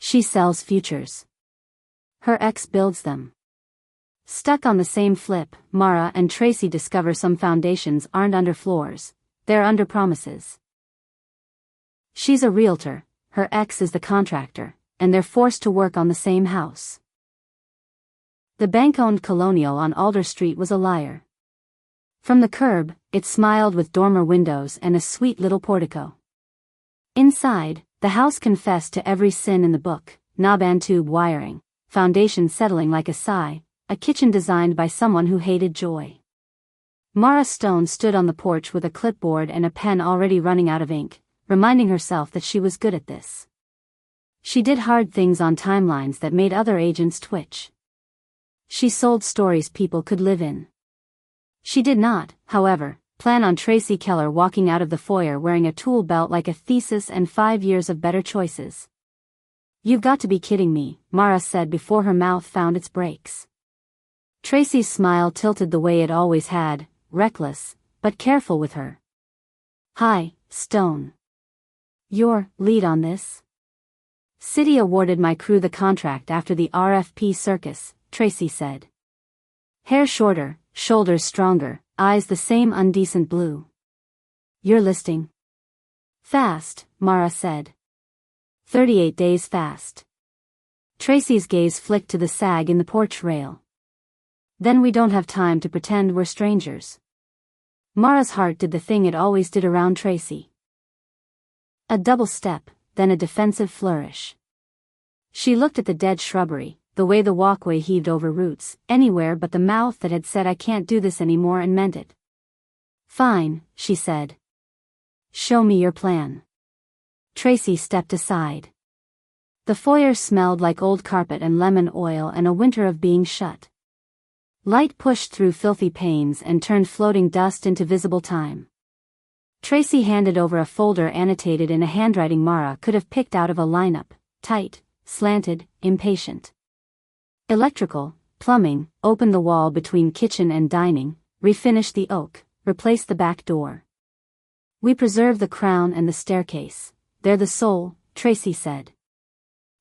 She sells futures. Her ex builds them. Stuck on the same flip, Mara and Tracey discover some foundations aren't under floors, they're under promises. She's a realtor, her ex is the contractor, and they're forced to work on the same house. The bank-owned colonial on Alder Street was a liar. From the curb, it smiled with dormer windows and a sweet little portico. Inside, the house confessed to every sin in the book: knob and tube wiring, foundation settling like a sigh, a kitchen designed by someone who hated joy. Mara Stone stood on the porch with a clipboard and a pen already running out of ink, reminding herself that she was good at this. She did hard things on timelines that made other agents twitch. She sold stories people could live in. She did not, however, plan on Tracey Keller walking out of the foyer wearing a tool belt like a thesis and 5 years of better choices. "You've got to be kidding me," Mara said before her mouth found its brakes. Tracey's smile tilted the way it always had, reckless, but careful with her. "Hi, Stone. Your lead on this?" "City awarded my crew the contract after the RFP circus," Tracey said. Hair shorter, shoulders stronger, eyes the same undecent blue. "You're listing?" "Fast," Mara said. 38 days fast." Tracey's gaze flicked to the sag in the porch rail. "Then we don't have time to pretend we're strangers." Mara's heart did the thing it always did around Tracey. A double step, then a defensive flourish. She looked at the dead shrubbery, the way the walkway heaved over roots, anywhere but the mouth that had said "I can't do this anymore" and meant it. "Fine," she said. "Show me your plan." Tracey stepped aside. The foyer smelled like old carpet and lemon oil and a winter of being shut. Light pushed through filthy panes and turned floating dust into visible time. Tracey handed over a folder annotated in a handwriting Mara could have picked out of a lineup: tight, slanted, impatient. Electrical, plumbing, open the wall between kitchen and dining, refinish the oak, replace the back door. "We preserve the crown and the staircase. They're the soul," Tracey said.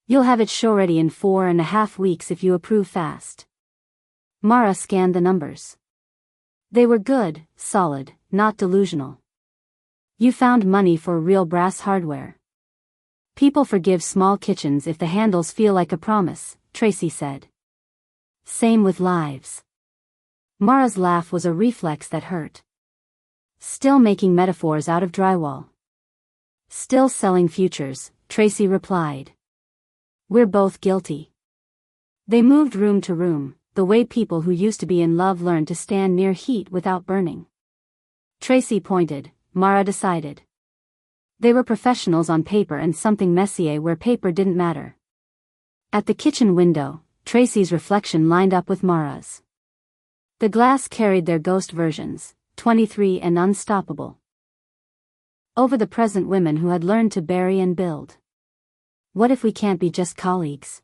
"You'll have it show ready in 4.5 weeks if you approve fast." Mara scanned the numbers. They were good, solid, not delusional. "You found money for real brass hardware." "People forgive small kitchens if the handles feel like a promise," Tracey said. "Same with lives." Mara's laugh was a reflex that hurt. "Still making metaphors out of drywall." "Still selling futures," Tracey replied. "We're both guilty." They moved room to room, the way people who used to be in love learned to stand near heat without burning. Tracey pointed, Mara decided. They were professionals on paper and something messier where paper didn't matter. At the kitchen window, Tracey's reflection lined up with Mara's. The glass carried their ghost versions, 23 and unstoppable. Over the present women who had learned to bury and build. "What if we can't be just colleagues?"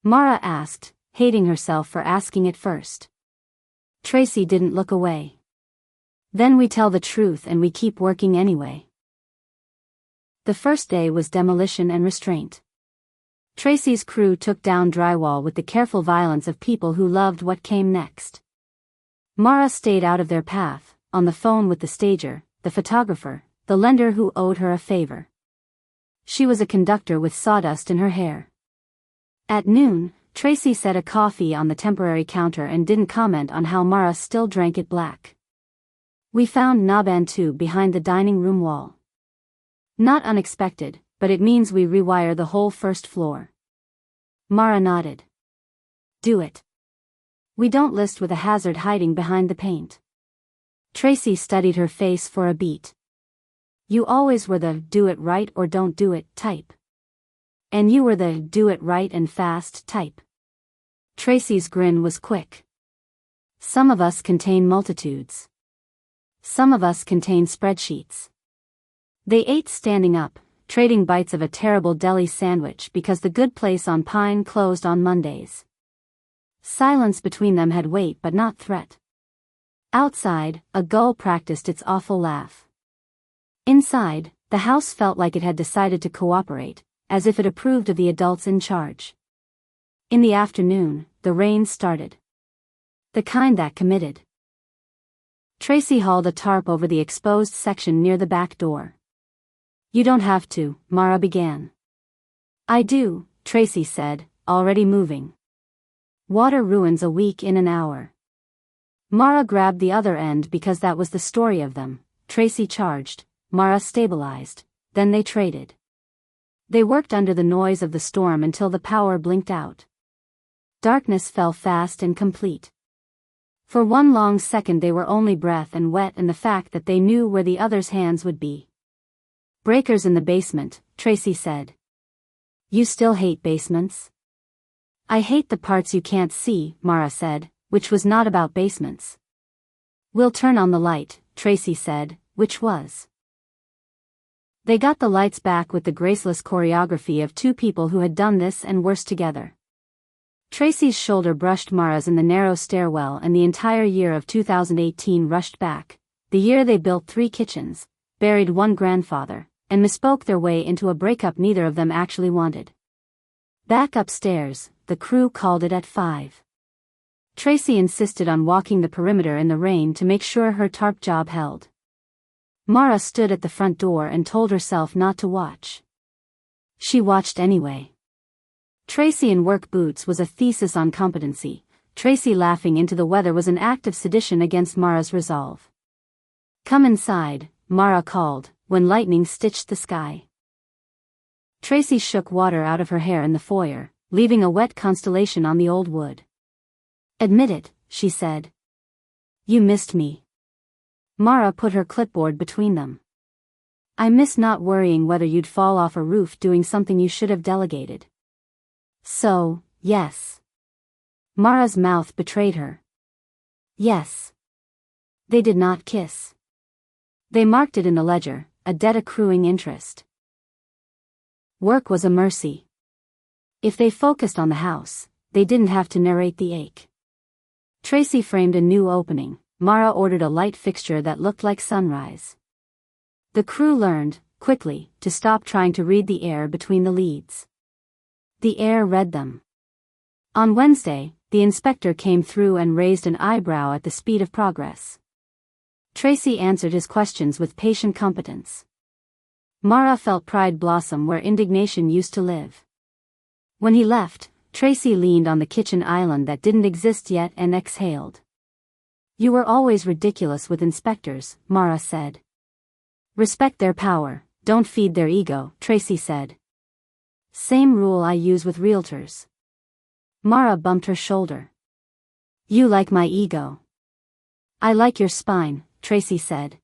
Mara asked, hating herself for asking it first. Tracey didn't look away. "Then we tell the truth and we keep working anyway." The first day was demolition and restraint. Tracey's crew took down drywall with the careful violence of people who loved what came next. Mara stayed out of their path, on the phone with the stager, the photographer, the lender who owed her a favor. She was a conductor with sawdust in her hair. At noon, Tracey set a coffee on the temporary counter and didn't comment on how Mara still drank it black. "We found knob and tube behind the dining room wall." "Not unexpected, but it means we rewire the whole first floor." Mara nodded. "Do it." "We don't list with a hazard hiding behind the paint." Tracey studied her face for a beat. "You always were the do it right or don't do it type. And you were the do it right and fast type." Tracey's grin was quick. "Some of us contain multitudes. Some of us contain spreadsheets." They ate standing up, trading bites of a terrible deli sandwich because the good place on Pine closed on Mondays. Silence between them had weight but not threat. Outside, a gull practiced its awful laugh. Inside, the house felt like it had decided to cooperate, as if it approved of the adults in charge. In the afternoon, the rain started. The kind that committed. Tracey hauled a tarp over the exposed section near the back door. "You don't have to," Mara began. "I do," Tracey said, already moving. "Water ruins a week in an hour." Mara grabbed the other end because that was the story of them. Tracey charged, Mara stabilized, then they traded. They worked under the noise of the storm until the power blinked out. Darkness fell fast and complete. For one long second they were only breath and wet and the fact that they knew where the other's hands would be. "Breakers in the basement," Tracey said. "You still hate basements?" "I hate the parts you can't see," Mara said, which was not about basements. "We'll turn on the light," Tracey said, which was. They got the lights back with the graceless choreography of two people who had done this and worse together. Tracey's shoulder brushed Mara's in the narrow stairwell and the entire year of 2018 rushed back, the year they built 3 kitchens, buried one grandfather, and misspoke their way into a breakup neither of them actually wanted. Back upstairs, the crew called it at 5. Tracey insisted on walking the perimeter in the rain to make sure her tarp job held. Mara stood at the front door and told herself not to watch. She watched anyway. Tracey in work boots was a thesis on competency. Tracey laughing into the weather was an act of sedition against Mara's resolve. "Come inside," Mara called, when lightning stitched the sky. Tracey shook water out of her hair in the foyer, leaving a wet constellation on the old wood. "Admit it," she said. "You missed me." Mara put her clipboard between them. "I miss not worrying whether you'd fall off a roof doing something you should have delegated." "So, yes." Mara's mouth betrayed her. "Yes." They did not kiss. They marked it in the ledger, a debt accruing interest. Work was a mercy. If they focused on the house, they didn't have to narrate the ache. Tracey framed a new opening. Mara ordered a light fixture that looked like sunrise. The crew learned, quickly, to stop trying to read the air between the leads. The air read them. On Wednesday, the inspector came through and raised an eyebrow at the speed of progress. Tracey answered his questions with patient competence. Mara felt pride blossom where indignation used to live. When he left, Tracey leaned on the kitchen island that didn't exist yet and exhaled. "You were always ridiculous with inspectors," Mara said. "Respect their power, don't feed their ego," Tracey said. "Same rule I use with realtors." Mara bumped her shoulder. "You like my ego." "I like your spine," Tracey said.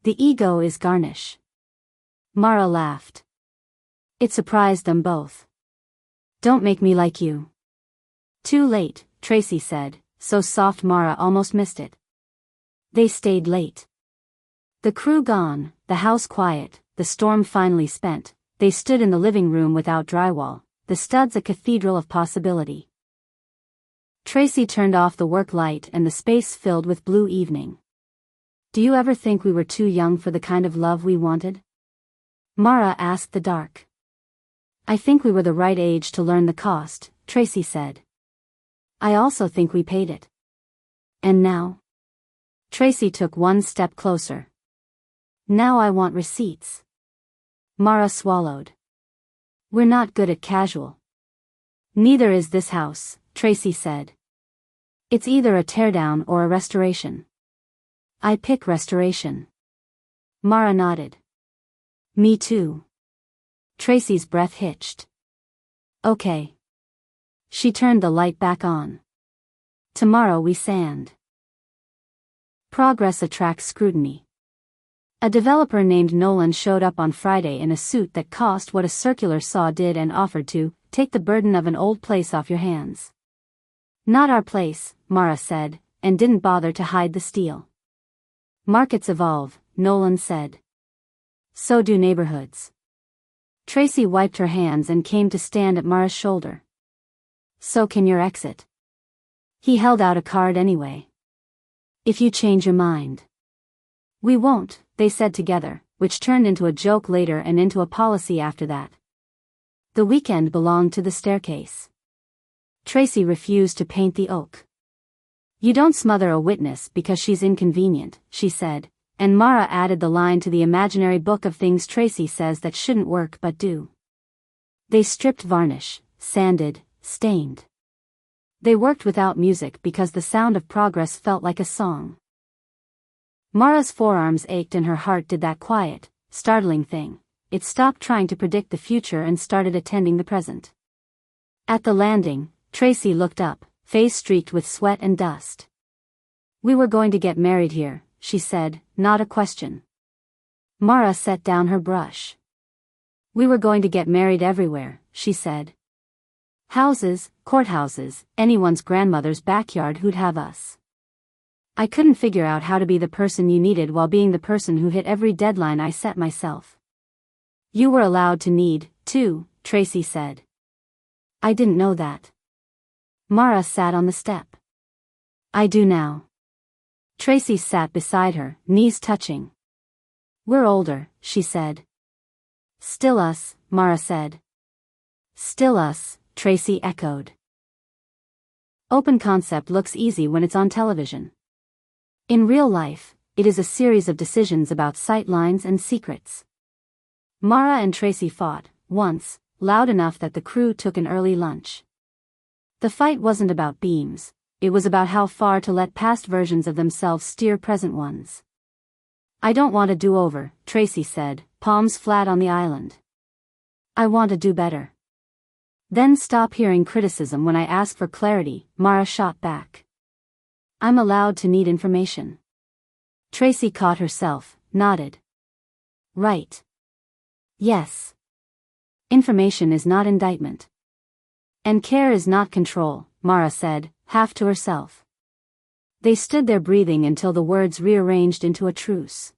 "The ego is garnish." Mara laughed. It surprised them both. "Don't make me like you." "Too late," Tracey said, so soft Mara almost missed it. They stayed late. The crew gone, the house quiet, the storm finally spent, they stood in the living room without drywall, the studs a cathedral of possibility. Tracey turned off the work light and the space filled with blue evening. "Do you ever think we were too young for the kind of love we wanted?" Mara asked the dark. "I think we were the right age to learn the cost," Tracey said. "I also think we paid it." "And now?" Tracey took one step closer. "Now I want receipts." Mara swallowed. "We're not good at casual." "Neither is this house," Tracey said. "It's either a teardown or a restoration." "I pick restoration." Mara nodded. "Me too." Tracey's breath hitched. "Okay." She turned the light back on. "Tomorrow we sand." Progress attracts scrutiny. A developer named Nolan showed up on Friday in a suit that cost what a circular saw did and offered to take the burden of an old place off your hands. "Not our place," Mara said, and didn't bother to hide the steal. "Markets evolve," Nolan said. "So do neighborhoods." Tracey wiped her hands and came to stand at Mara's shoulder. "So can your exit." He held out a card anyway. "If you change your mind." "We won't," they said together, which turned into a joke later and into a policy after that. The weekend belonged to the staircase. Tracey refused to paint the oak. You don't smother a witness because she's inconvenient, she said, and Mara added the line to the imaginary book of things Tracey says that shouldn't work but do. They stripped varnish, sanded, stained. They worked without music because the sound of progress felt like a song. Mara's forearms ached and her heart did that quiet, startling thing. It stopped trying to predict the future and started attending the present. At the landing, Tracey looked up, face streaked with sweat and dust. We were going to get married here, she said, not a question. Mara set down her brush. We were going to get married everywhere, she said. Houses, courthouses, anyone's grandmother's backyard who'd have us. I couldn't figure out how to be the person you needed while being the person who hit every deadline I set myself. You were allowed to need, too, Tracey said. I didn't know that. Mara sat on the step. I do now. Tracey sat beside her, knees touching. We're older, she said. Still us, Mara said. Still us, Tracey echoed. Open concept looks easy when it's on television. In real life, it is a series of decisions about sight lines and secrets. Mara and Tracey fought, once, loud enough that the crew took an early lunch. The fight wasn't about beams, it was about how far to let past versions of themselves steer present ones. I don't want a do-over, Tracey said, palms flat on the island. I want to do better. Then stop hearing criticism when I ask for clarity, Mara shot back. I'm allowed to need information. Tracey caught herself, nodded. Right. Yes. Information is not indictment. And care is not control, Mara said, half to herself. They stood there breathing until the words rearranged into a truce.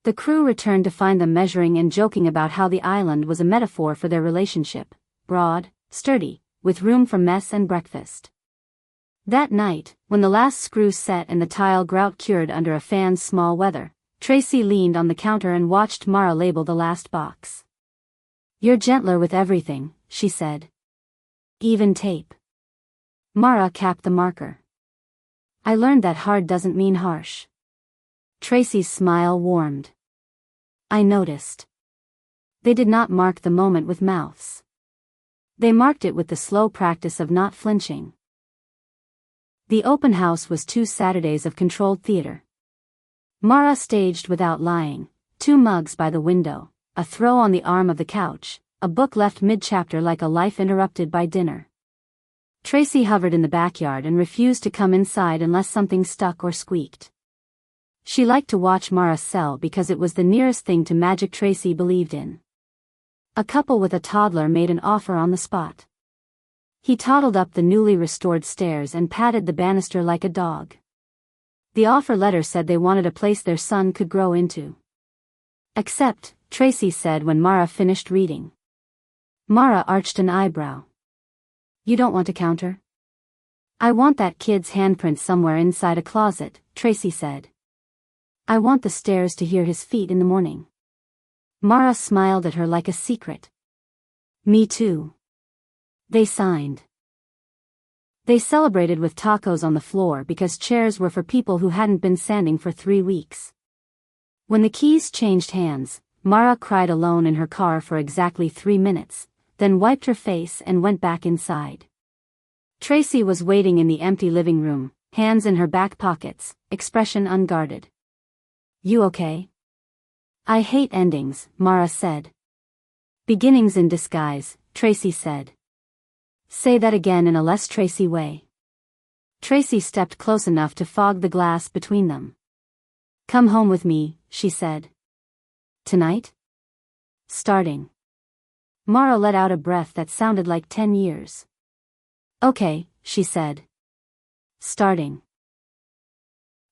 The crew returned to find them measuring and joking about how the island was a metaphor for their relationship, broad, sturdy, with room for mess and breakfast. That night, when the last screw set and the tile grout cured under a fan's small weather, Tracey leaned on the counter and watched Mara label the last box. You're gentler with everything, she said. Even tape. Mara capped the marker. I learned that hard doesn't mean harsh. Tracey's smile warmed. I noticed. They did not mark the moment with mouths. They marked it with the slow practice of not flinching. The open house was 2 Saturdays of controlled theater. Mara staged without lying, 2 mugs by the window, a throw on the arm of the couch, a book left mid-chapter like a life interrupted by dinner. Tracey hovered in the backyard and refused to come inside unless something stuck or squeaked. She liked to watch Mara sell because it was the nearest thing to magic Tracey believed in. A couple with a toddler made an offer on the spot. He toddled up the newly restored stairs and patted the banister like a dog. The offer letter said they wanted a place their son could grow into. Accept, Tracey said when Mara finished reading. Mara arched an eyebrow. You don't want to counter? I want that kid's handprint somewhere inside a closet, Tracey said. I want the stairs to hear his feet in the morning. Mara smiled at her like a secret. Me too. They signed. They celebrated with tacos on the floor because chairs were for people who hadn't been sanding for 3 weeks. When the keys changed hands, Mara cried alone in her car for exactly 3 minutes, then wiped her face and went back inside. Tracey was waiting in the empty living room, hands in her back pockets, expression unguarded. You okay? I hate endings, Mara said. Beginnings in disguise, Tracey said. Say that again in a less Tracey way. Tracey stepped close enough to fog the glass between them. Come home with me, she said. Tonight? Starting. Mara let out a breath that sounded like 10 years. Okay, she said. Starting.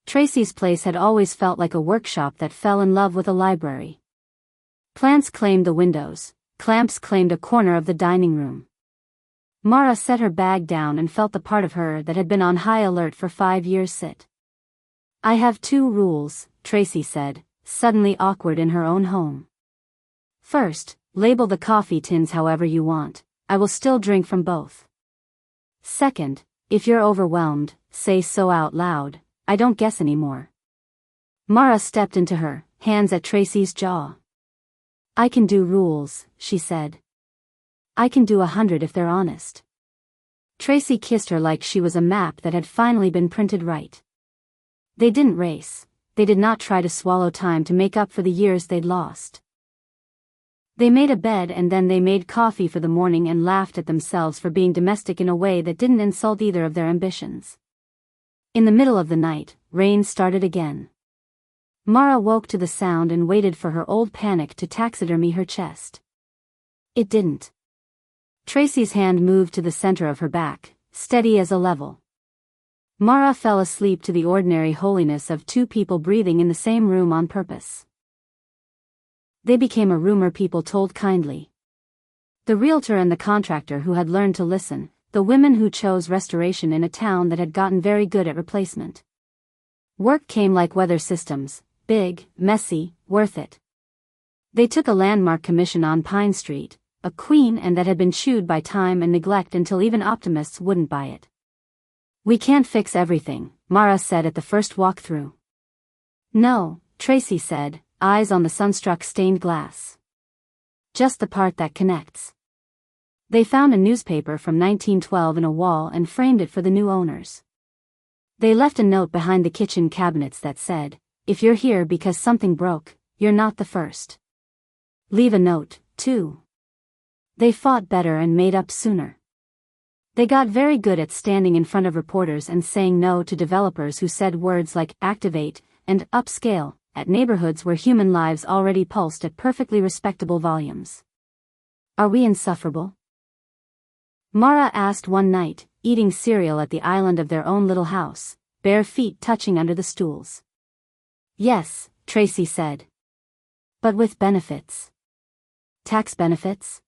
Tracey's place had always felt like a workshop that fell in love with a library. Plants claimed the windows, clamps claimed a corner of the dining room. Mara set her bag down and felt the part of her that had been on high alert for 5 years sit. I have 2 rules, Tracey said, suddenly awkward in her own home. First, Label the coffee tins however you want, I will still drink from both. Second, if you're overwhelmed, say so out loud, I don't guess anymore. Mara stepped into her, hands at Tracey's jaw. I can do rules, she said. I can do 100 if they're honest. Tracey kissed her like she was a map that had finally been printed right. They didn't race, they did not try to swallow time to make up for the years they'd lost. They made a bed and then they made coffee for the morning and laughed at themselves for being domestic in a way that didn't insult either of their ambitions. In the middle of the night, rain started again. Mara woke to the sound and waited for her old panic to taxidermy her chest. It didn't. Tracey's hand moved to the center of her back, steady as a level. Mara fell asleep to the ordinary holiness of two people breathing in the same room on purpose. They became a rumor people told kindly. The realtor and the contractor who had learned to listen, the women who chose restoration in a town that had gotten very good at replacement. Work came like weather systems, big, messy, worth it. They took a landmark commission on Pine Street, a queen and that had been chewed by time and neglect until even optimists wouldn't buy it. We can't fix everything, Mara said at the first walkthrough. No, Tracey said, eyes on the sunstruck stained glass. Just the part that connects. They found a newspaper from 1912 in a wall and framed it for the new owners. They left a note behind the kitchen cabinets that said, if you're here because something broke, you're not the first. Leave a note, too. They fought better and made up sooner. They got very good at standing in front of reporters and saying no to developers who said words like activate and upscale at neighborhoods where human lives already pulsed at perfectly respectable volumes. Are we insufferable? Mara asked one night, eating cereal at the island of their own little house, bare feet touching under the stools. Yes, Tracey said. But with benefits. Tax benefits?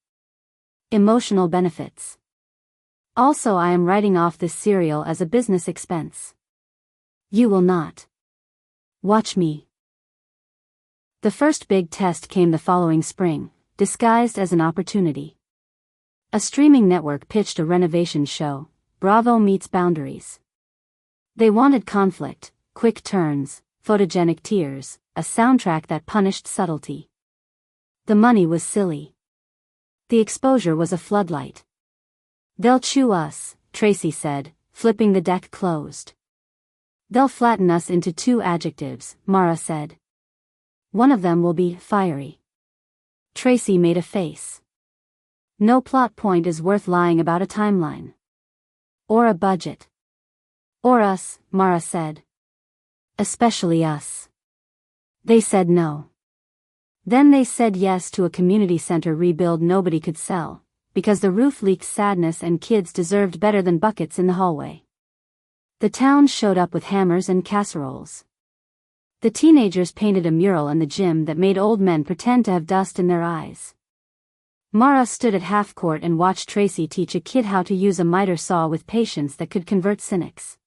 Emotional benefits. Also, I am writing off this cereal as a business expense. You will not. Watch me. The first big test came the following spring, disguised as an opportunity. A streaming network pitched a renovation show, Bravo Meets Boundaries. They wanted conflict, quick turns, photogenic tears, a soundtrack that punished subtlety. The money was silly. The exposure was a floodlight. They'll chew us, Tracey said, flipping the deck closed. They'll flatten us into two adjectives, Mara said. One of them will be fiery. Tracey made a face. No plot point is worth lying about a timeline. Or a budget. Or us, Mara said. Especially us. They said no. Then they said yes to a community center rebuild nobody could sell, because the roof leaked sadness and kids deserved better than buckets in the hallway. The town showed up with hammers and casseroles. The teenagers painted a mural in the gym that made old men pretend to have dust in their eyes. Mara stood at half-court and watched Tracey teach a kid how to use a miter saw with patience that could convert cynics.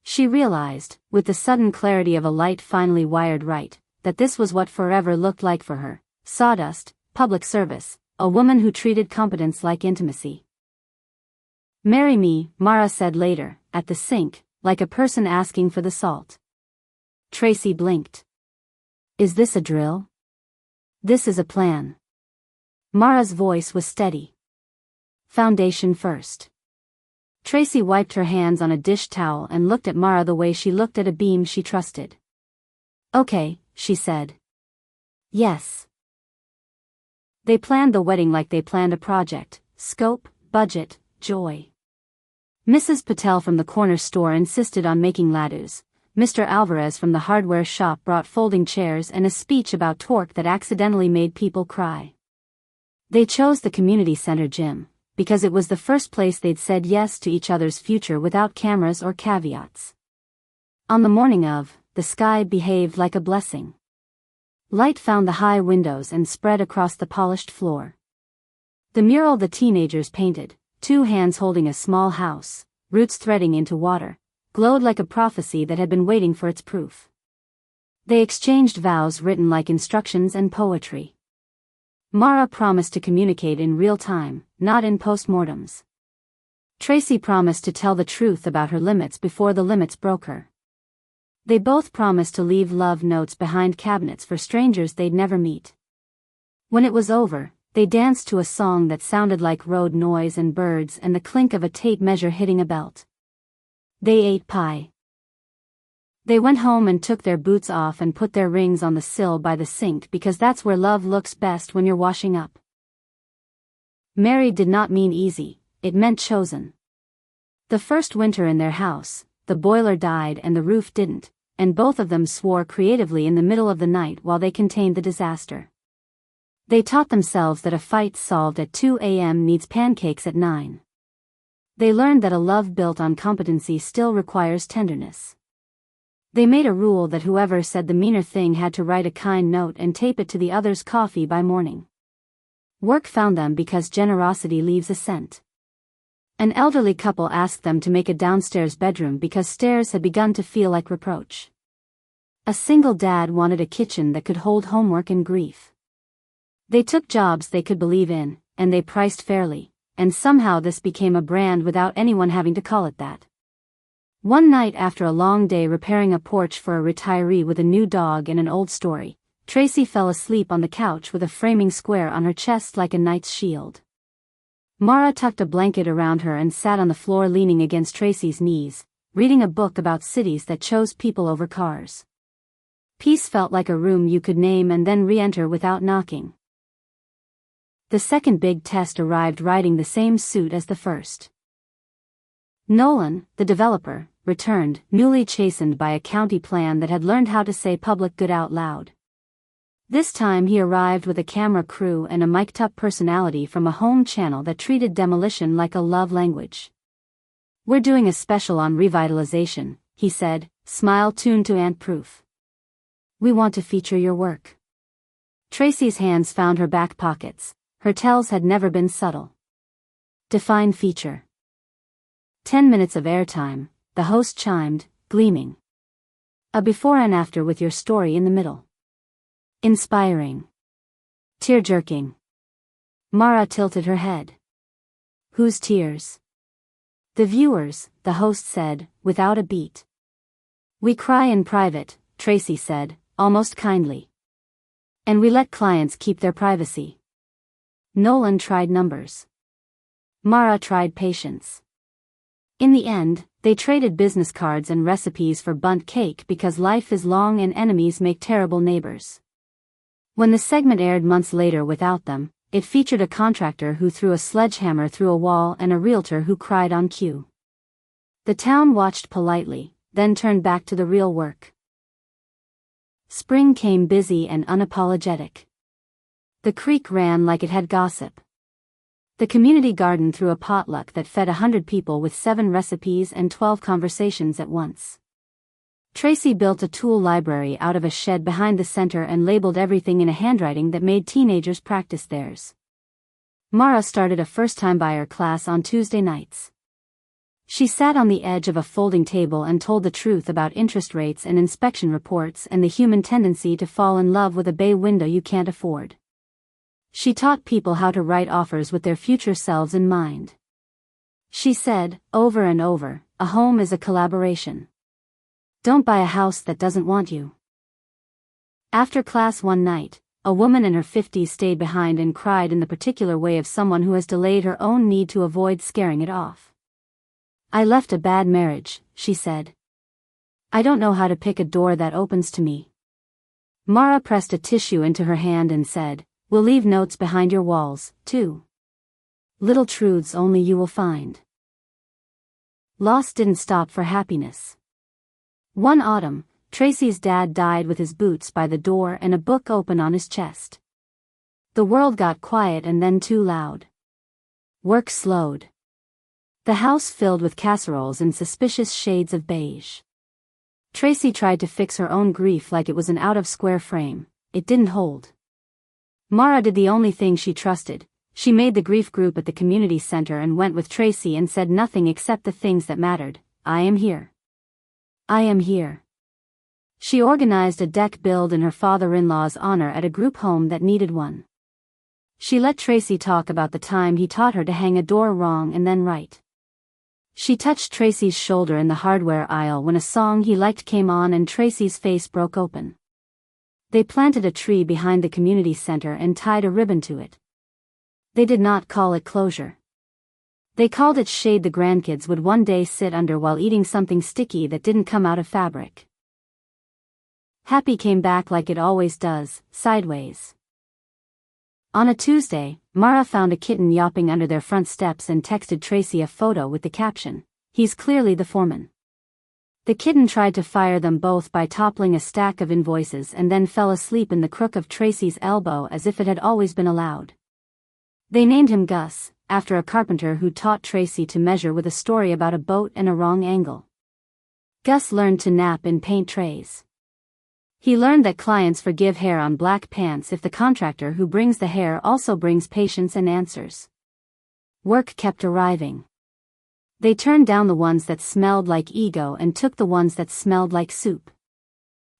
She realized, with the sudden clarity of a light finally wired right, that this was what forever looked like for her: sawdust, public service, a woman who treated competence like intimacy. Marry me, Mara said later, at the sink, like a person asking for the salt. Tracey blinked. Is this a drill? This is a plan. Mara's voice was steady. Foundation first. Tracey wiped her hands on a dish towel and looked at Mara the way she looked at a beam she trusted. Okay, she said. Yes. They planned the wedding like they planned a project: scope, budget, joy. Mrs. Patel from the corner store insisted on making laddus. Mr. Alvarez from the hardware shop brought folding chairs and a speech about torque that accidentally made people cry. They chose the community center gym, because it was the first place they'd said yes to each other's future without cameras or caveats. On the morning of, the sky behaved like a blessing. Light found the high windows and spread across the polished floor. The mural the teenagers painted, two hands holding a small house, roots threading into water, glowed like a prophecy that had been waiting for its proof. They exchanged vows written like instructions and poetry. Mara promised to communicate in real time, not in postmortems. Tracey promised to tell the truth about her limits before the limits broke her. They both promised to leave love notes behind cabinets for strangers they'd never meet. When it was over, they danced to a song that sounded like road noise and birds and the clink of a tape measure hitting a belt. They ate pie. They went home and took their boots off and put their rings on the sill by the sink because that's where love looks best when you're washing up. Married did not mean easy, it meant chosen. The first winter in their house, the boiler died and the roof didn't, and both of them swore creatively in the middle of the night while they contained the disaster. They taught themselves that a fight solved at 2 a.m. needs pancakes at 9. They learned that a love built on competency still requires tenderness. They made a rule that whoever said the meaner thing had to write a kind note and tape it to the other's coffee by morning. Work found them because generosity leaves a scent. An elderly couple asked them to make a downstairs bedroom because stairs had begun to feel like reproach. A single dad wanted a kitchen that could hold homework and grief. They took jobs they could believe in, and they priced fairly, and somehow this became a brand without anyone having to call it that. One night after a long day repairing a porch for a retiree with a new dog and an old story, Tracey fell asleep on the couch with a framing square on her chest like a knight's shield. Mara tucked a blanket around her and sat on the floor leaning against Tracey's knees, reading a book about cities that chose people over cars. Peace felt like a room you could name and then re-enter without knocking. The second big test arrived riding the same suit as the first. Nolan, the developer, returned, newly chastened by a county plan that had learned how to say public good out loud. This time he arrived with a camera crew and a mic'd-up personality from a home channel that treated demolition like a love language. "We're doing a special on revitalization," he said, smile tuned to ant-proof. "We want to feature your work." Tracey's hands found her back pockets. Her tells had never been subtle. "Define feature." 10 minutes of airtime, the host chimed, gleaming. "A before and after with your story in the middle." "Inspiring." "Tear-jerking." Mara tilted her head. "Whose tears?" "The viewers," the host said, without a beat. "We cry in private," Tracey said, almost kindly. "And we let clients keep their privacy." Nolan tried numbers. Mara tried patience. In the end, they traded business cards and recipes for bundt cake because life is long and enemies make terrible neighbors. When the segment aired months later without them, it featured a contractor who threw a sledgehammer through a wall and a realtor who cried on cue. The town watched politely, then turned back to the real work. Spring came busy and unapologetic. The creek ran like it had gossip. The community garden threw a potluck that fed 100 people with 7 recipes and 12 conversations at once. Tracey built a tool library out of a shed behind the center and labeled everything in a handwriting that made teenagers practice theirs. Mara started a first-time buyer class on Tuesday nights. She sat on the edge of a folding table and told the truth about interest rates and inspection reports and the human tendency to fall in love with a bay window you can't afford. She taught people how to write offers with their future selves in mind. She said, over and over, a home is a collaboration. Don't buy a house that doesn't want you. After class one night, a woman in her 50s stayed behind and cried in the particular way of someone who has delayed her own need to avoid scaring it off. "I left a bad marriage," she said. "I don't know how to pick a door that opens to me." Mara pressed a tissue into her hand and said, "We'll leave notes behind your walls, too. Little truths only you will find." Loss didn't stop for happiness. One autumn, Tracey's dad died with his boots by the door and a book open on his chest. The world got quiet and then too loud. Work slowed. The house filled with casseroles in suspicious shades of beige. Tracey tried to fix her own grief like it was an out-of-square frame. It didn't hold. Mara did the only thing she trusted. She made the grief group at the community center and went with Tracey and said nothing except the things that mattered. "I am here. I am here." She organized a deck build in her father-in-law's honor at a group home that needed one. She let Tracey talk about the time he taught her to hang a door wrong and then right. She touched Tracey's shoulder in the hardware aisle when a song he liked came on and Tracey's face broke open. They planted a tree behind the community center and tied a ribbon to it. They did not call it closure. They called it shade the grandkids would one day sit under while eating something sticky that didn't come out of fabric. Happy came back like it always does, sideways. On a Tuesday, Mara found a kitten yawping under their front steps and texted Tracey a photo with the caption, "He's clearly the foreman." The kitten tried to fire them both by toppling a stack of invoices and then fell asleep in the crook of Tracey's elbow as if it had always been allowed. They named him Gus, after a carpenter who taught Tracey to measure with a story about a boat and a wrong angle. Gus learned to nap in paint trays. He learned that clients forgive hair on black pants if the contractor who brings the hair also brings patience and answers. Work kept arriving. They turned down the ones that smelled like ego and took the ones that smelled like soup.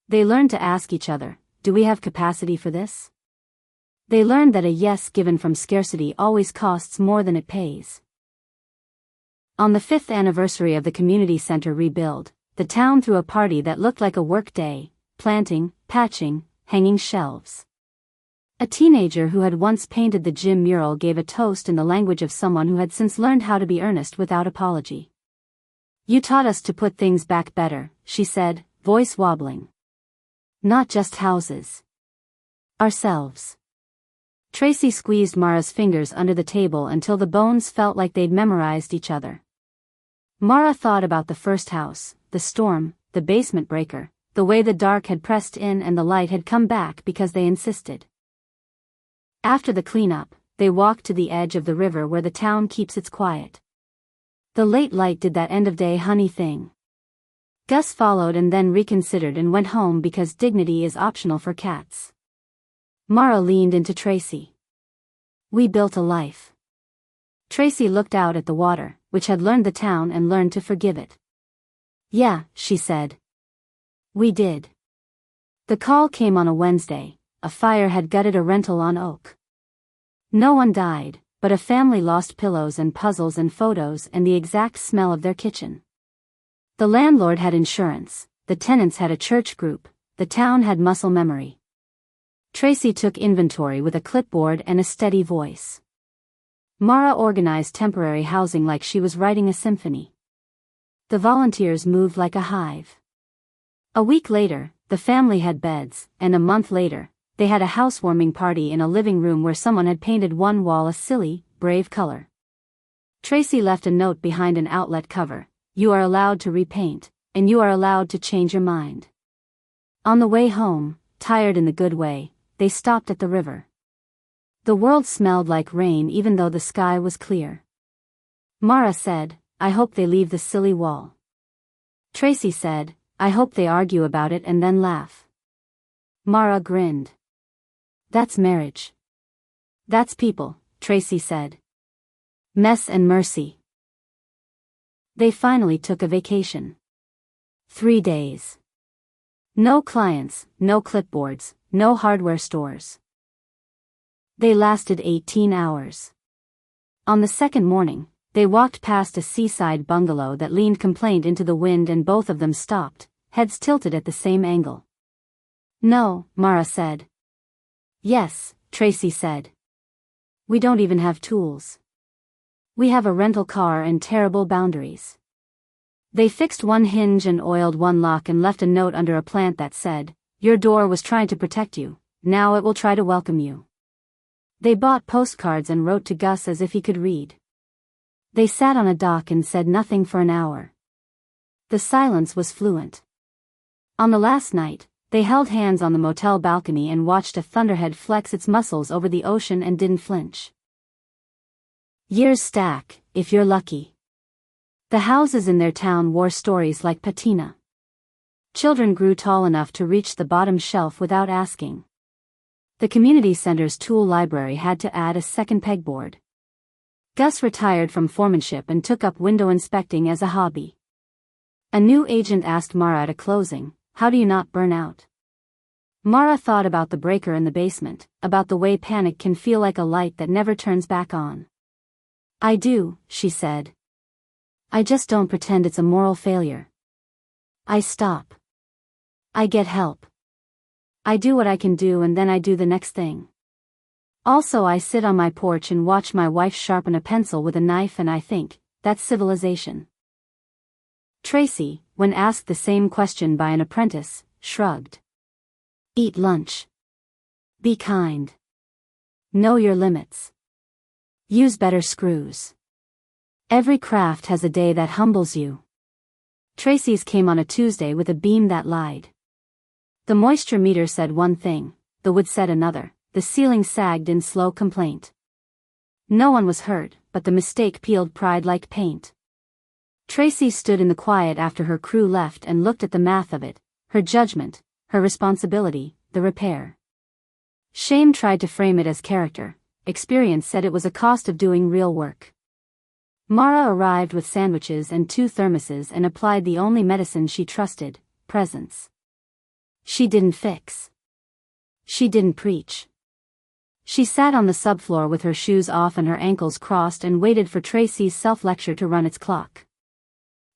They learned to ask each other, "Do we have capacity for this?" They learned that a yes given from scarcity always costs more than it pays. On the 5th anniversary of the community center rebuild, the town threw a party that looked like a work day, planting, patching, hanging shelves. A teenager who had once painted the gym mural gave a toast in the language of someone who had since learned how to be earnest without apology. "You taught us to put things back better," she said, voice wobbling. "Not just houses. Ourselves." Tracey squeezed Mara's fingers under the table until the bones felt like they'd memorized each other. Mara thought about the first house, the storm, the basement breaker, the way the dark had pressed in and the light had come back because they insisted. After the cleanup, they walked to the edge of the river where the town keeps its quiet. The late light did that end-of-day honey thing. Gus followed and then reconsidered and went home because dignity is optional for cats. Mara leaned into Tracey. "We built a life." Tracey looked out at the water, which had learned the town and learned to forgive it. "Yeah," she said. "We did." The call came on a Wednesday. A fire had gutted a rental on Oak. No one died, but a family lost pillows and puzzles and photos and the exact smell of their kitchen. The landlord had insurance, the tenants had a church group, the town had muscle memory. Tracey took inventory with a clipboard and a steady voice. Mara organized temporary housing like she was writing a symphony. The volunteers moved like a hive. A week later, the family had beds, and a month later, they had a housewarming party in a living room where someone had painted one wall a silly, brave color. Tracey left a note behind an outlet cover: "You are allowed to repaint, and you are allowed to change your mind." On the way home, tired in the good way, they stopped at the river. The world smelled like rain even though the sky was clear. Mara said, "I hope they leave the silly wall." Tracey said, "I hope they argue about it and then laugh." Mara grinned. "That's marriage." "That's people," Tracey said. "Mess and mercy." They finally took a vacation. 3 days. No clients, no clipboards, no hardware stores. They lasted 18 hours. On the second morning, they walked past a seaside bungalow that leaned complaint into the wind and both of them stopped, heads tilted at the same angle. "No," Mara said. "Yes," Tracey said. "We don't even have tools. We have a rental car and terrible boundaries." They fixed one hinge and oiled one lock and left a note under a plant that said, "Your door was trying to protect you, now it will try to welcome you." They bought postcards and wrote to Gus as if he could read. They sat on a dock and said nothing for an hour. The silence was fluent. On the last night, they held hands on the motel balcony and watched a thunderhead flex its muscles over the ocean and didn't flinch. Years stack, if you're lucky. The houses in their town wore stories like patina. Children grew tall enough to reach the bottom shelf without asking. The community center's tool library had to add a second pegboard. Gus retired from foremanship and took up window inspecting as a hobby. A new agent asked Mara at a closing, "How do you not burn out?" Mara thought about the breaker in the basement, about the way panic can feel like a light that never turns back on. I do, she said. I just don't pretend it's a moral failure. I stop. I get help. I do what I can do and then I do the next thing. Also I sit on my porch and watch my wife sharpen a pencil with a knife and I think, that's civilization. Tracey, when asked the same question by an apprentice, shrugged. Eat lunch. Be kind. Know your limits. Use better screws. Every craft has a day that humbles you. Tracey's came on a Tuesday with a beam that lied. The moisture meter said one thing, the wood said another, the ceiling sagged in slow complaint. No one was hurt, but the mistake peeled pride like paint. Tracey stood in the quiet after her crew left and looked at the math of it, her judgment, her responsibility, the repair. Shame tried to frame it as character, experience said it was a cost of doing real work. Mara arrived with sandwiches and 2 thermoses and applied the only medicine she trusted, presence. She didn't fix. She didn't preach. She sat on the subfloor with her shoes off and her ankles crossed and waited for Tracey's self-lecture to run its clock.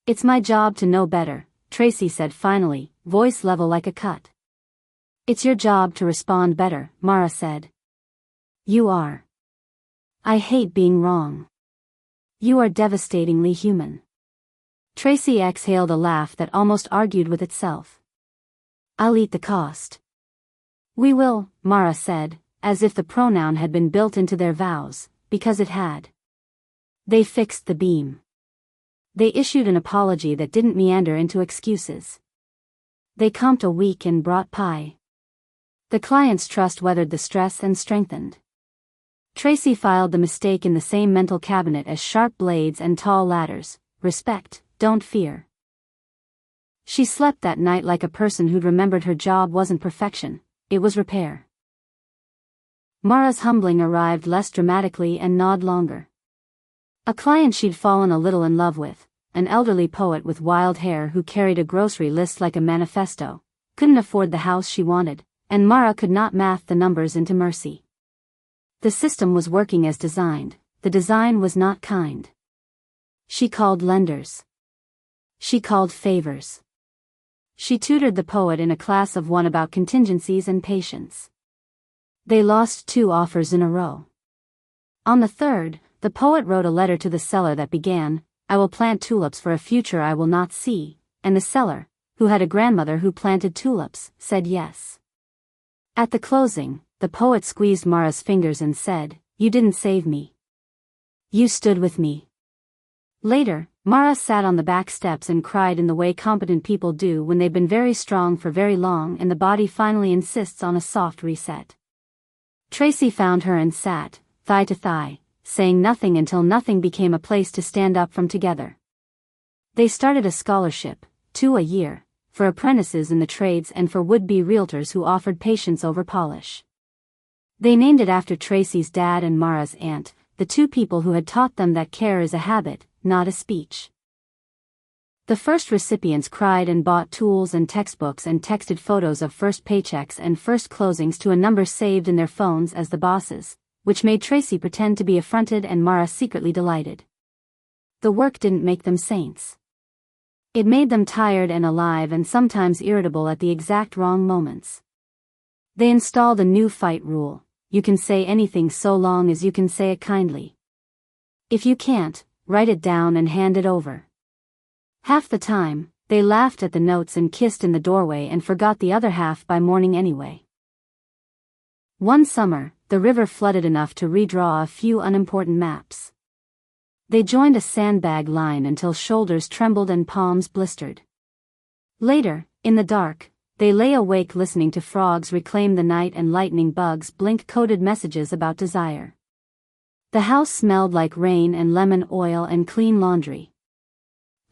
It's my job to know better, Tracey said finally, voice level like a cut. It's your job to respond better, Mara said. You are. I hate being wrong. You are devastatingly human. Tracey exhaled a laugh that almost argued with itself. I'll eat the cost. We will, Mara said, as if the pronoun had been built into their vows, because it had. They fixed the beam. They issued an apology that didn't meander into excuses. They comped a week and brought pie. The client's trust weathered the stress and strengthened. Tracey filed the mistake in the same mental cabinet as sharp blades and tall ladders, respect, don't fear. She slept that night like a person who'd remembered her job wasn't perfection, it was repair. Mara's humbling arrived less dramatically and gnawed longer. A client she'd fallen a little in love with, an elderly poet with wild hair who carried a grocery list like a manifesto, couldn't afford the house she wanted, and Mara could not math the numbers into mercy. The system was working as designed, the design was not kind. She called lenders. She called favors. She tutored the poet in a class of 1 about contingencies and patience. They lost 2 offers in a row. On the 3rd, the poet wrote a letter to the seller that began, I will plant tulips for a future I will not see, and the seller, who had a grandmother who planted tulips, said yes. At the closing, the poet squeezed Mara's fingers and said, You didn't save me. You stood with me. Later, Mara sat on the back steps and cried in the way competent people do when they've been very strong for very long and the body finally insists on a soft reset. Tracey found her and sat, thigh to thigh, saying nothing until nothing became a place to stand up from together. They started a scholarship, 2 a year, for apprentices in the trades and for would-be realtors who offered patience over polish. They named it after Tracey's dad and Mara's aunt, the 2 people who had taught them that care is a habit, not a speech. The first recipients cried and bought tools and textbooks and texted photos of first paychecks and first closings to a number saved in their phones as the bosses, which made Tracey pretend to be affronted and Mara secretly delighted. The work didn't make them saints. It made them tired and alive and sometimes irritable at the exact wrong moments. They installed a new fight rule. You can say anything so long as you can say it kindly. If you can't, write it down and hand it over. Half the time, they laughed at the notes and kissed in the doorway and forgot the other half by morning anyway. One summer, the river flooded enough to redraw a few unimportant maps. They joined a sandbag line until shoulders trembled and palms blistered. Later, in the dark, they lay awake listening to frogs reclaim the night and lightning bugs blink coded messages about desire. The house smelled like rain and lemon oil and clean laundry.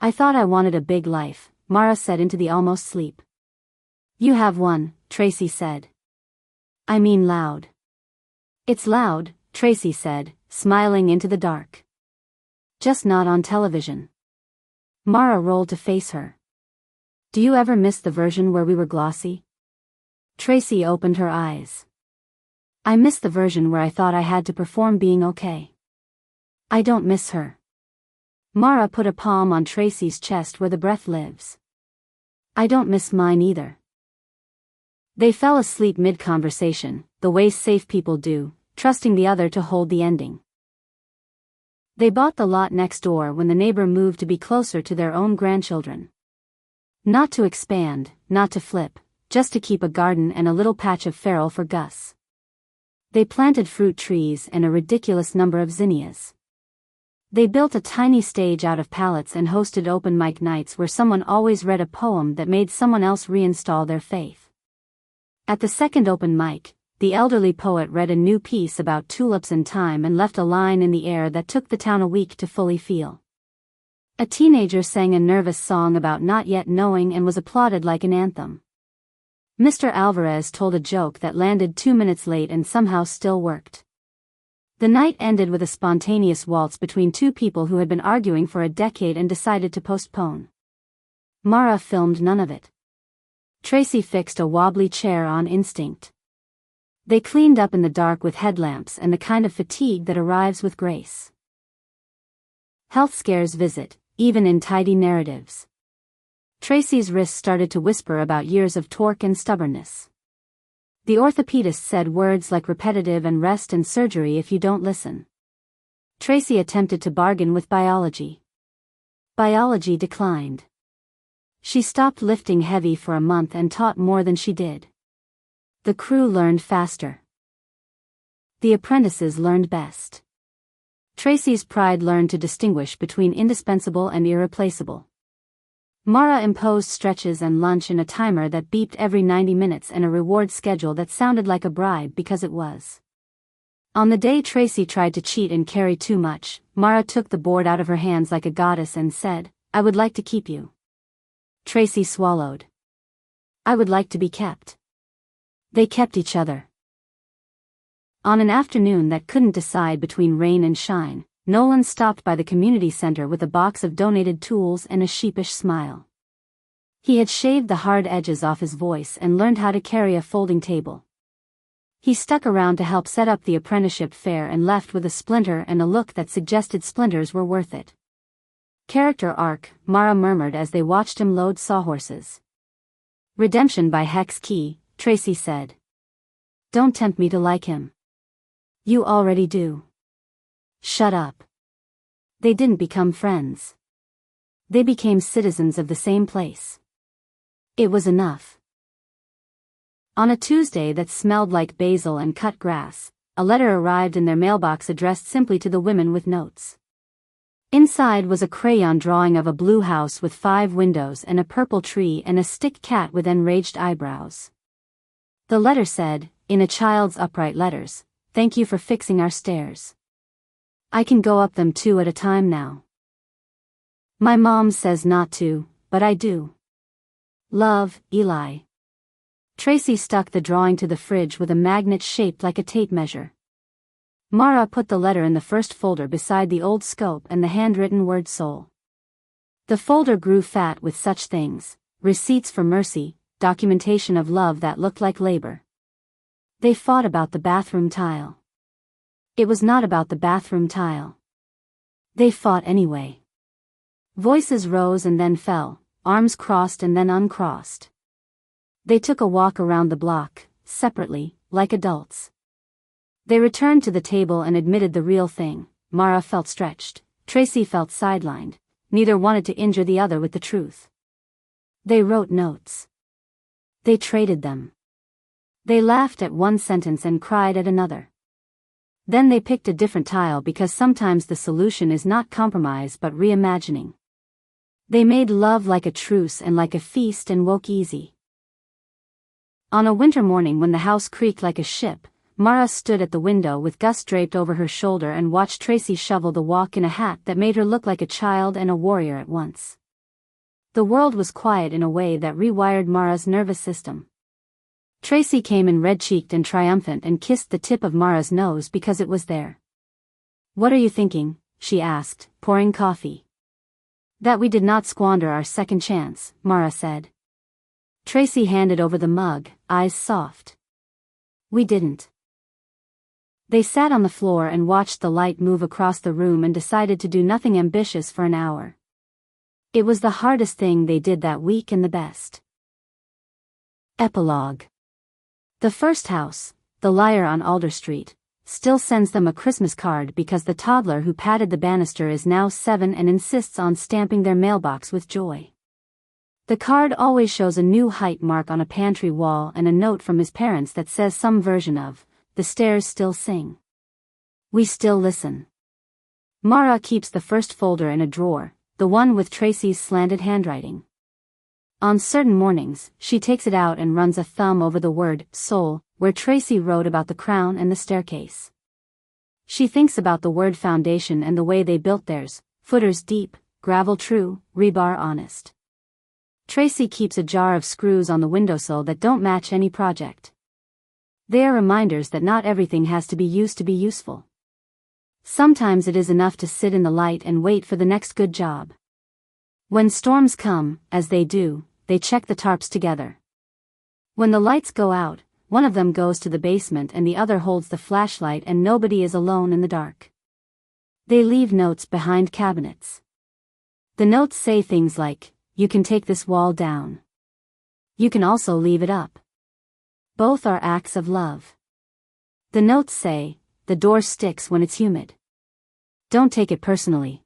I thought I wanted a big life, Mara said into the almost sleep. You have one, Tracey said. I mean loud. It's loud, Tracey said, smiling into the dark. Just not on television. Mara rolled to face her. Do you ever miss the version where we were glossy? Tracey opened her eyes. I miss the version where I thought I had to perform being okay. I don't miss her. Mara put a palm on Tracey's chest where the breath lives. I don't miss mine either. They fell asleep mid-conversation, the way safe people do, trusting the other to hold the ending. They bought the lot next door when the neighbor moved to be closer to their own grandchildren. Not to expand, not to flip, just to keep a garden and a little patch of feral for Gus. They planted fruit trees and a ridiculous number of zinnias. They built a tiny stage out of pallets and hosted open mic nights where someone always read a poem that made someone else reinstall their faith. At the second open mic, the elderly poet read a new piece about tulips and time and left a line in the air that took the town a week to fully feel. A teenager sang a nervous song about not yet knowing and was applauded like an anthem. Mr. Alvarez told a joke that landed 2 minutes late and somehow still worked. The night ended with a spontaneous waltz between two people who had been arguing for a decade and decided to postpone. Mara filmed none of it. Tracey fixed a wobbly chair on instinct. They cleaned up in the dark with headlamps and the kind of fatigue that arrives with grace. Health scares visit, even in tidy narratives. Tracey's wrists started to whisper about years of torque and stubbornness. The orthopedist said words like repetitive and rest and surgery if you don't listen. Tracey attempted to bargain with biology. Biology declined. She stopped lifting heavy for a month and taught more than she did. The crew learned faster. The apprentices learned best. Tracey's pride learned to distinguish between indispensable and irreplaceable. Mara imposed stretches and lunch in a timer that beeped every 90 minutes and a reward schedule that sounded like a bribe because it was. On the day Tracey tried to cheat and carry too much, Mara took the board out of her hands like a goddess and said, "I would like to keep you." Tracey swallowed. "I would like to be kept." They kept each other. On an afternoon that couldn't decide between rain and shine, Nolan stopped by the community center with a box of donated tools and a sheepish smile. He had shaved the hard edges off his voice and learned how to carry a folding table. He stuck around to help set up the apprenticeship fair and left with a splinter and a look that suggested splinters were worth it. Character arc, Mara murmured as they watched him load sawhorses. Redemption by Hex Key, Tracey said. Don't tempt me to like him. You already do. Shut up. They didn't become friends. They became citizens of the same place. It was enough. On a Tuesday that smelled like basil and cut grass, a letter arrived in their mailbox addressed simply to the women with notes. Inside was a crayon drawing of a blue house with 5 windows and a purple tree and a stick cat with enraged eyebrows. The letter said, in a child's upright letters, "Thank you for fixing our stairs. I can go up them 2 at a time now. My mom says not to, but I do. Love, Eli." Tracey stuck the drawing to the fridge with a magnet shaped like a tape measure. Mara put the letter in the first folder beside the old scope and the handwritten word soul. The folder grew fat with such things, receipts for mercy, documentation of love that looked like labor. They fought about the bathroom tile. It was not about the bathroom tile. They fought anyway. Voices rose and then fell, arms crossed and then uncrossed. They took a walk around the block, separately, like adults. They returned to the table and admitted the real thing. Mara felt stretched, Tracey felt sidelined, neither wanted to injure the other with the truth. They wrote notes. They traded them. They laughed at one sentence and cried at another. Then they picked a different tile because sometimes the solution is not compromise but reimagining. They made love like a truce and like a feast and woke easy. On a winter morning when the house creaked like a ship, Mara stood at the window with Gus draped over her shoulder and watched Tracey shovel the walk in a hat that made her look like a child and a warrior at once. The world was quiet in a way that rewired Mara's nervous system. Tracey came in red-cheeked and triumphant and kissed the tip of Mara's nose because it was there. "What are you thinking?" she asked, pouring coffee. "That we did not squander our second chance," Mara said. Tracey handed over the mug, eyes soft. We didn't. They sat on the floor and watched the light move across the room and decided to do nothing ambitious for an hour. It was the hardest thing they did that week and the best. Epilogue. The first house, the Liar on Alder Street, still sends them a Christmas card because the toddler who patted the banister is now 7 and insists on stamping their mailbox with joy. The card always shows a new height mark on a pantry wall and a note from his parents that says some version of, "The stairs still sing. We still listen." Mara keeps the first folder in a drawer, the one with Tracey's slanted handwriting. On certain mornings, she takes it out and runs a thumb over the word soul, where Tracey wrote about the crown and the staircase. She thinks about the word foundation and the way they built theirs, footers deep, gravel true, rebar honest. Tracey keeps a jar of screws on the windowsill that don't match any project. They are reminders that not everything has to be used to be useful. Sometimes it is enough to sit in the light and wait for the next good job. When storms come, as they do, they check the tarps together. When the lights go out, one of them goes to the basement and the other holds the flashlight and nobody is alone in the dark. They leave notes behind cabinets. The notes say things like, "You can take this wall down. You can also leave it up." Both are acts of love. The notes say, "The door sticks when it's humid. Don't take it personally."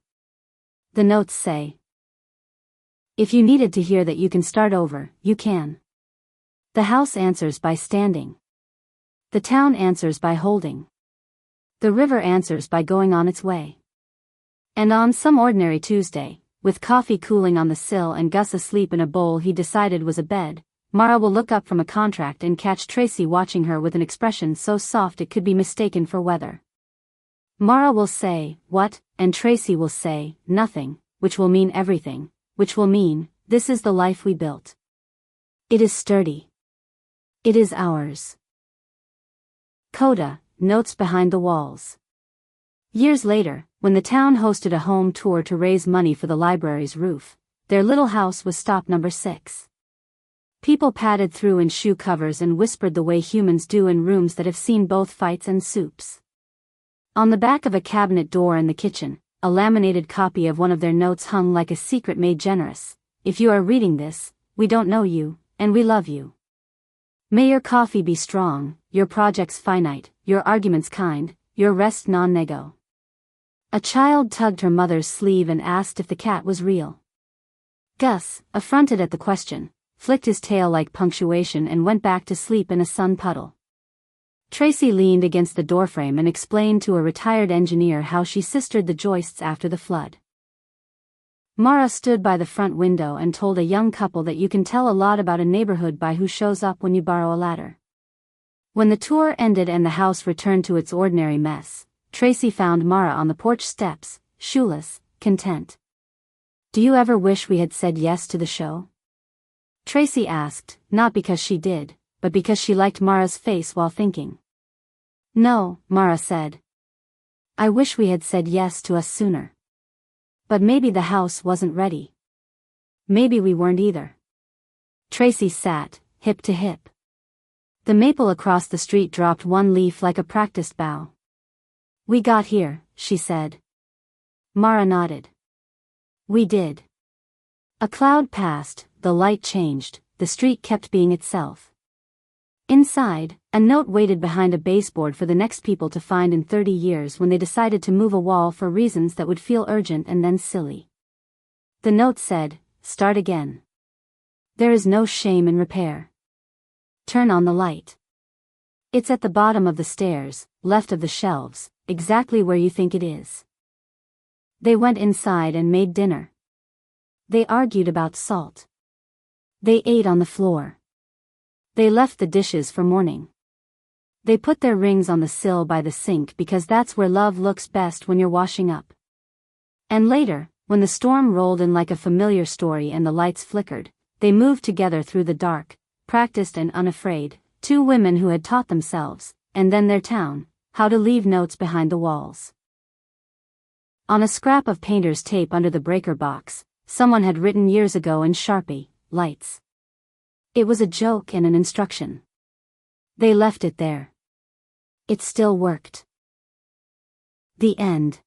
The notes say, "If you needed to hear that you can start over, you can." The house answers by standing. The town answers by holding. The river answers by going on its way. And on some ordinary Tuesday, with coffee cooling on the sill and Gus asleep in a bowl he decided was a bed, Mara will look up from a contract and catch Tracey watching her with an expression so soft it could be mistaken for weather. Mara will say, "What?" and Tracey will say, "Nothing," which will mean everything, which will mean, this is the life we built. It is sturdy. It is ours. Coda, notes behind the walls. Years later, when the town hosted a home tour to raise money for the library's roof, their little house was stop number 6. People padded through in shoe covers and whispered the way humans do in rooms that have seen both fights and soups. On the back of a cabinet door in the kitchen, a laminated copy of one of their notes hung like a secret made generous. "If you are reading this, we don't know you, and we love you. May your coffee be strong, your projects finite, your arguments kind, your rest non-nego." A child tugged her mother's sleeve and asked if the cat was real. Gus, affronted at the question, flicked his tail like punctuation and went back to sleep in a sun puddle. Tracey leaned against the doorframe and explained to a retired engineer how she sistered the joists after the flood. Mara stood by the front window and told a young couple that you can tell a lot about a neighborhood by who shows up when you borrow a ladder. When the tour ended and the house returned to its ordinary mess, Tracey found Mara on the porch steps, shoeless, content. "Do you ever wish we had said yes to the show?" Tracey asked, not because she did, but because she liked Mara's face while thinking. "No," Mara said. "I wish we had said yes to us sooner. But maybe the house wasn't ready. Maybe we weren't either." Tracey sat, hip to hip. The maple across the street dropped one leaf like a practiced bow. "We got here," she said. Mara nodded. "We did." A cloud passed, the light changed, the street kept being itself. Inside, a note waited behind a baseboard for the next people to find in 30 years when they decided to move a wall for reasons that would feel urgent and then silly. The note said, "Start again. There is no shame in repair. Turn on the light. It's at the bottom of the stairs, left of the shelves, exactly where you think it is." They went inside and made dinner. They argued about salt. They ate on the floor. They left the dishes for morning. They put their rings on the sill by the sink because that's where love looks best when you're washing up. And later, when the storm rolled in like a familiar story and the lights flickered, they moved together through the dark, practiced and unafraid, two women who had taught themselves, and then their town, how to leave notes behind the walls. On a scrap of painter's tape under the breaker box, someone had written years ago in Sharpie, "Lights." It was a joke and an instruction. They left it there. It still worked. The end.